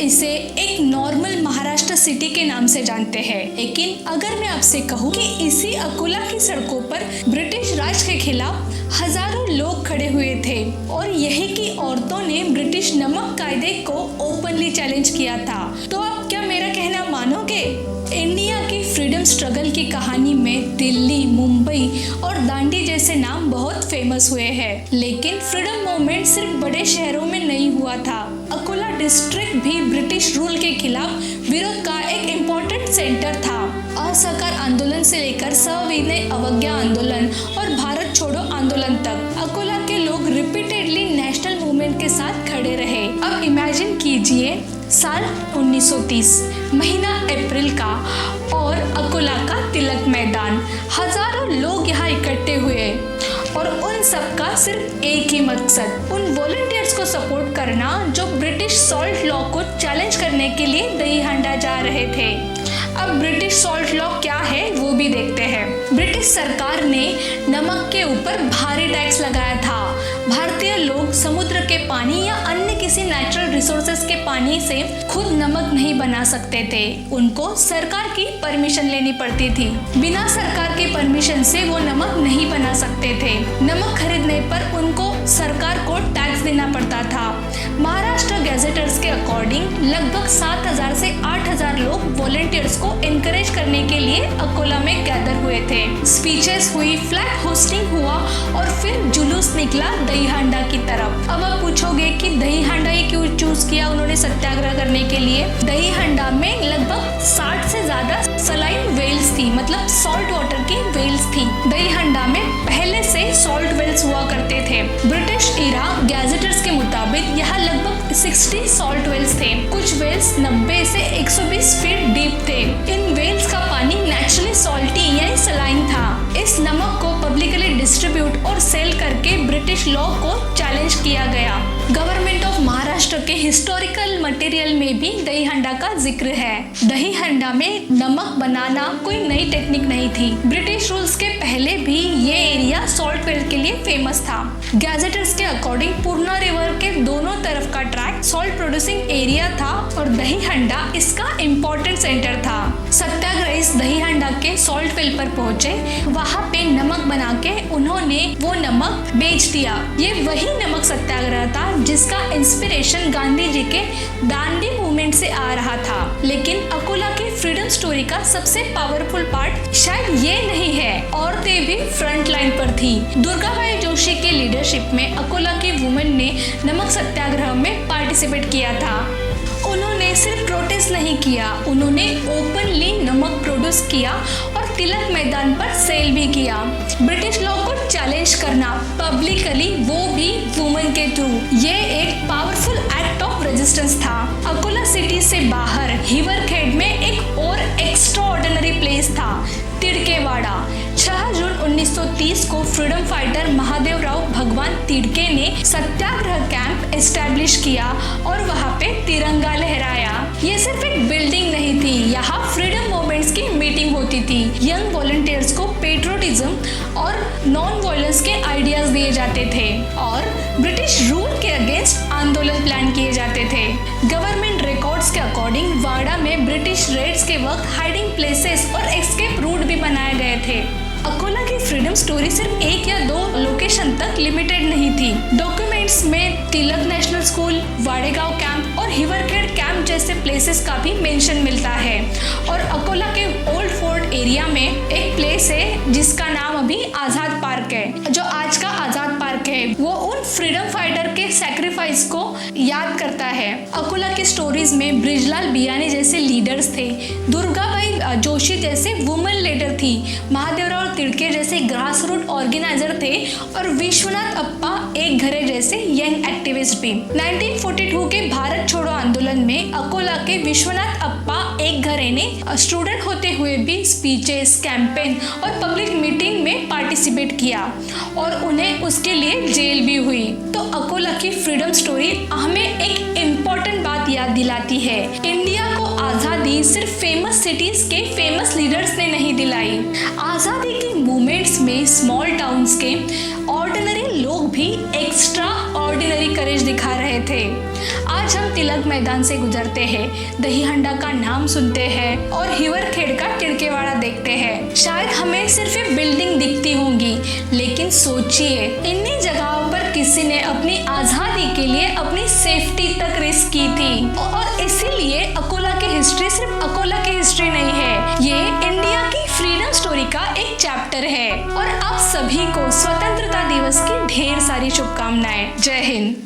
इसे एक normal Maharashtra city के नाम से जानते हैं, लेकिन अगर मैं आपसे कहूँ कि इसी अकोला की सड़कों पर ब्रिटिश राज के खिलाफ हजारों लोग खड़े हुए थे और यही की औरतों ने ब्रिटिश नमक कायदे को ओपनली चैलेंज किया था, तो आप क्या मेरा कहना मानोगे? इंडिया की फ्रीडम स्ट्रगल की कहानी में दिल्ली, मुंबई और दांडी जैसे नाम बहुत फेमस हुए हैं, लेकिन फ्रीडम मूवमेंट सिर्फ बड़े शहरों में नहीं हुआ था। अकोला डिस्ट्रिक्ट भी ब्रिटिश रूल के खिलाफ विरोध का एक इम्पोर्टेंट सेंटर था। असहकार आंदोलन से लेकर सविनय अवज्ञा आंदोलन और भारत छोड़ो आंदोलन तक अकोला के लोग रिपीटेडली नेशनल मूवमेंट के साथ खड़े रहे। अब इमेजिन कीजिए साल 1930, महीना अप्रैल का और अकोला का तिलक मैदान, हजारों लोग यहाँ इकट्ठे हुए और उन सबका सिर्फ एक ही मकसद, उन वॉलंटियर्स को सपोर्ट करना जो ब्रिटिश सॉल्ट लॉ को चैलेंज करने के लिए दही हांडा जा रहे थे। अब ब्रिटिश सॉल्ट लॉ क्या है वो भी देखते हैं। ब्रिटिश सरकार ने नमक के ऊपर भारी टैक्स लगाया था। भारतीय लोग समुद्र के पानी या अन्य किसी नेचुरल रिसोर्सेज के पानी से खुद नमक नहीं बना सकते थे, उनको सरकार की परमिशन लेनी पड़ती थी। बिना सरकार की परमिशन से वो नमक नहीं बना सकते थे। नमक खरीदने पर उनको सरकार को टैक्स देना पड़ता था। महाराष्ट्र गैजेटर्स के अकॉर्डिंग लगभग 7,000 से 8,000 लोग वॉलंटियर्स को एनकरेज करने के लिए अकोला में गैदर हुए थे। स्पीचेस हुई, फ्लैग होस्टिंग हुआ और फिर जुलूस निकला दही हांडा की तरफ। अब आप पूछोगे कि दही हांडा ये क्यों चूज किया उन्होंने सत्याग्रह करने के लिए? दही हांडा में लगभग 60 से ज्यादा सलाइन वेल्स थी, मतलब सॉल्ट वाटर की वेल्स थी। दही हांडा में पहले से सॉल्ट वेल्स हुआ करते थे। ब्रिटिश इरा गैजेटर्स के मुताबिक यहाँ लगभग 60 सॉल्ट वेल्स थे। कुछ वेल्स 90 से 120 फीट डीप थे। इन वेल्स का पानी नेचुरली सॉल्टी यानी सलाइन था। इस नमक को पब्लिकली डिस्ट्रीब्यूट और सेल करके ब्रिटिश लॉ को चैलेंज किया गया। गवर्नमेंट ऑफ महाराष्ट्र के हिस्टोरिकल मटेरियल में भी दही हांडा का जिक्र है। दही हांडा में नमक बनाना कोई नई टेक्निक नहीं थी। ब्रिटिश रूल्स के पहले भी ये एरिया सॉल्ट वेल के लिए फेमस था। गैजेटर्स के अकॉर्डिंग पूर्णा रिवर के दोनों तरफ का ट्रैक सॉल्ट प्रोड्यूसिंग एरिया था और दही हांडा इसका इम्पोर्टेंट सेंटर था। सत्याग्रही दही हांडा के सॉल्ट वेल पर पहुंचे, वहाँ पे नमक बना के उन्होंने वो नमक बेच दिया। ये वही नमक सत्याग्रह था जिसका इंस्पिरेशन गांधी जी के दांडी मूवमेंट से आ रहा था। लेकिन अकोला की फ्रीडम स्टोरी का सबसे पावरफुल पार्ट शायद ये नहीं है, औरतें भी फ्रंट लाइन पर थी। दुर्गाबाई जोशी के लीडरशिप में अकोला की वुमेन ने नमक सत्याग्रह में पार्टिसिपेट किया था। उन्होंने सिर्फ प्रोटेस्ट नहीं किया, उन्होंने ओपनली नमक प्रोड्यूस किया और तिलक मैदान पर सेल भी किया। ब्रिटिश लॉ को चैलेंज करना पब्लिकली, वो भी वुमेन के थ्रू, ये एक पावरफुल एक्ट ऑफ रेजिस्टेंस था। अकोला सिटी से बाहर हिवरखेड में एक और एक्स्ट्रा ऑर्डिनरी प्लेस था, तिड़केवाड़ा। 6 जून 1930 को फ्रीडम फाइटर महादेवराव भगवान तिड़के ने सत्याग्रह कैंप एस्टैब्लिश किया और वहाँ पे तिरंगा लहराया। ये सिर्फ एक बिल्डिंग नहीं थी, यहाँ फ्रीडम मूवमेंट्स की मीटिंग होती थी। यंग वॉलंटियर्स को पेट्रोटिज्म और नॉन वायलेंस के आइडियाज दिए जाते थे और ब्रिटिश रूल के अगेंस्ट आंदोलन प्लान किए जाते थे। गवर्नमेंट रिकॉर्ड्स के अकॉर्डिंग वाड़ा में ब्रिटिश रेड्स के वक्त हाइडिंग प्लेसेस और एस्केप रूट भी बनाए गए थे। अकोला की फ्रीडम स्टोरी सिर्फ 1 या 2 लोकेशन तक लिमिटेड नहीं थी। डॉक्यूमेंट्स में तिलक नेशनल स्कूल, वाड़ेगांव कैंप और हिवरखेड कैंप जैसे प्लेसेस का भी मेंशन मिलता है। और अकोला के ओल्ड फोर्ट एरिया में एक प्लेस है जिसका नाम अभी आजाद पार्क है, जो आज का आजाद पार्क है। वो उन फ्रीडम फाइटर के सैक्रिफाइस को याद करता है। अकोला की स्टोरीज में ब्रिजलाल बियानी जैसे लीडर्स थे, दुर्गाबाई जोशी जैसे वुमेन लीडर थी, महादेवराव तिड़के जैसे ग्रास रूट ऑर्गेनाइजर थे और विश्वनाथ अप्पा एक घरे जैसे यंग एक्टिविस्ट भी। 1942 के भारत छोड़ो आंदोलन में अकोला के विश्वनाथ अप्पा एक घरे ने स्टूडेंट होते हुए भी स्पीचेस, कैंपेन और पब्लिक मीटिंग में पार्टिसिपेट किया और उन्हें उसके लिए जेल भी हुई। तो अकोला की फ्रीडम स्टोरी हमें एक इम्पोर्टेंट बात याद दिलाती है, इंडिया को आजादी सिर्फ फेमस सिटीज के फेमस लीडर्स ने नहीं दिलाई। आजादी के मूवमेंट्स में स्मॉल टाउन्स के ऑर्डिनरी लोग भी एक्स्ट्रा ऑर्डिनरी करेज दिखा रहे थे। आज हम तिलक मैदान से गुजरते हैं, दही हंडा का नाम सुनते हैं और हिवरखेड़ का टिड़केवाड़ा देखते हैं। शायद हमें सिर्फ ये बिल्डिंग दिखती होंगी, लेकिन सोचिए इन्हीं जगहों पर किसी ने अपनी आजादी के लिए अपनी सेफ्टी तक रिस्क की थी। और इसीलिए अकोला की हिस्ट्री सिर्फ अकोला की हिस्ट्री नहीं है, ये इंडिया की फ्रीडम स्टोरी का एक चैप्टर है। और आप सभी को स्वतंत्रता दिवस की ढेर सारी शुभकामनाएं। जय हिंद।